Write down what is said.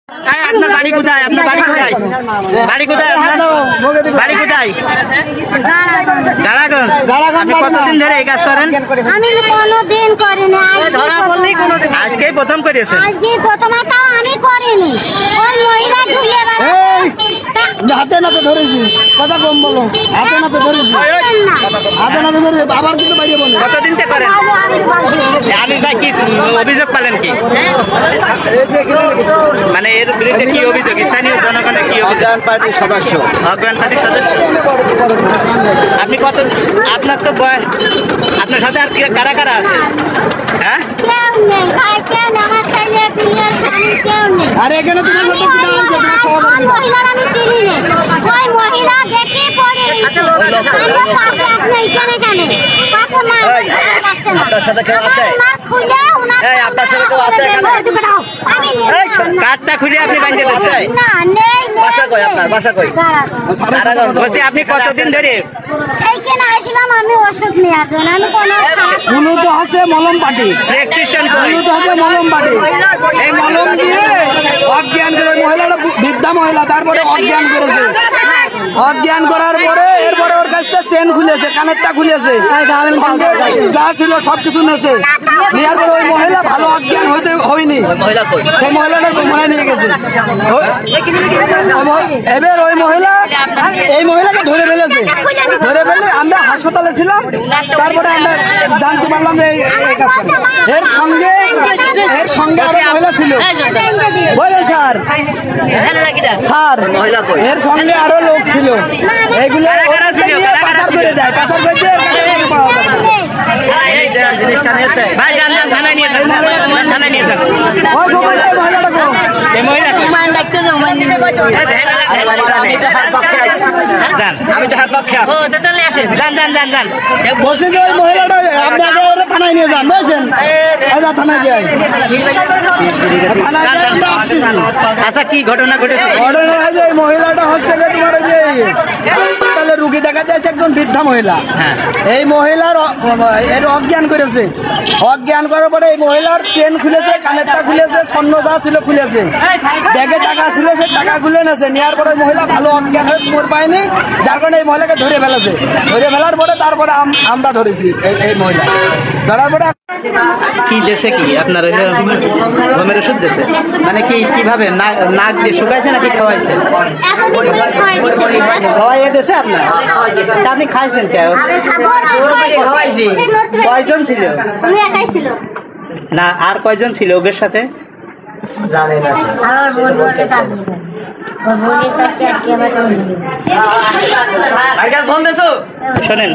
আপনার বাড়ি কোথায়? আপনার বাড়ি কোথায়? বাড়ি কোথায়? বাড়ি কোথায়? দাঁড়াগঞ্জ। আপনি কতদিন ধরে এই কাজ করেন? আমি কোনোদিন করিনি, আজকেই প্রথম করেছেন? আজকেই প্রথম। তাও আমি করিনি, ওই মহিলা ঢুলে হাতে নাতে ধরেছি, কথা কম বলো। হাতে নাতে ধরেছি, হাতে নাতে ধরে আবার কিন্তু বাইরে বলে। কতদিন থেকে করেন? আনিস ভাই কি অভিযোগ পেলেন কি? মানে এর বিরুদ্ধে কি অভিযোগ? স্থানীয় জনগণের কি অভিযোগ? অজ্ঞান পার্টির সদস্য। অজ্ঞান পার্টির সদস্য। আপনি কত, আপনার তো আপনার সাথে আর কারা কারা আছে? হ্যাঁ, কেউ নেই ভাই, কেউ নেই, আমার ছেলে পিলে স্বামী কেউ নেই। আরে এখানে তোমার মধ্যে কি দাঁড়ানো আছে? তোমার সহকারী মহিলার আমি চিনি না, ওই মহিলা দেখে পড়ে রয়েছে। আমরা পাশে আপনি এখানে কেন পাশে আপনার সাথে কেউ আছে? খুলে এই আপনার সাথে কেউ আছে এখানে? আমি কাঠটা খুলে আপনি বাঁধিয়ে দিচ্ছেন? না নেই। বাসা কই আপনার? বাসা কই? বলছি আপনি কতদিন ধরে? এইখানে আসলাম আমি ওষুধ নেওয়ার জন্য। আমি কোনো মূলত হচ্ছে মলম পাটি, প্রেসক্রিপশন করে মূলত হচ্ছে মলম পাটি। এই মলম দিয়ে অজ্ঞান করে মহিলাটা, বৃদ্ধা মহিলা, তারপরে অজ্ঞান করেছে। অজ্ঞান করার পরে এরপরে ওর কাছে চেন খুলেছে, কানেরটা খুলেছে, সঙ্গে যা ছিল সবকিছু নেছে। নেওয়ার পরে ওই মহিলা ভালো অজ্ঞান হয়নি, সেই মহিলাটার মনে নিয়ে গেছে। এবার ওই মহিলা এই মহিলাকে ধরে ফেলেছে। ধরে ফেলে আমরা হাসপাতালে ছিলাম, তারপরে আমরা জানতে পারলাম যে এই কাজ করে। এর সঙ্গে আরো মহিলা ছিল, বলেন স্যার, স্যার এর সঙ্গে আরো লোক ছিল। এইগুলো পাচার করে দেয়, পাচার করে দিয়ে জিনিসটা নিয়েছে। ভাই যান যান, থানায় নিয়ে যান, থানায় নিয়ে যান। ওই সবাই মহিলাটাকে এই মহিলা যান, আমি তো হাত পক্ষে যান যান যান যান। বলছি যে ওই মহিলাটা আপনাকে থানায় নিয়ে যান, বুঝছেন? থানায় যাই, থানায় যাই। আচ্ছা, কি ঘটনা ঘটেছে? ঘটনা হয় যে এই মহিলাটা হচ্ছে তোমার ওই যে তাহলে রুগী দেখা যাচ্ছে একজন বৃদ্ধা মহিলা। এই মহিলার এর অজ্ঞান করেছে। অজ্ঞান করার পরে এই মহিলার চেন খুলেছে, কানেরটা খুলেছে, স্বর্ণ যা ছিল খুলেছে, ব্যাগে টাকা ছিল সে টাকা খুলে নেছে। নেওয়ার পরে মহিলা ভালো অজ্ঞান হয়ে মোর পায়নি, যার কারণে এই মহিলাকে ধরে ফেলেছে। ধরে ফেলার পরে তারপরে আমরা ধরেছি এই মহিলা। ধরার পরে কি দেশে কি আপনার ঘুমের ওষুধ দেশে? মানে কি কিভাবে নাক দিয়ে শুকাইছে নাকি খাওয়াইছে? খাওয়াইয়ে দেশে আপনার? তা আপনি খাইছেন কেন? কয়জন ছিল? না, আর কয়জন ছিল ওদের সাথে? শোনেন।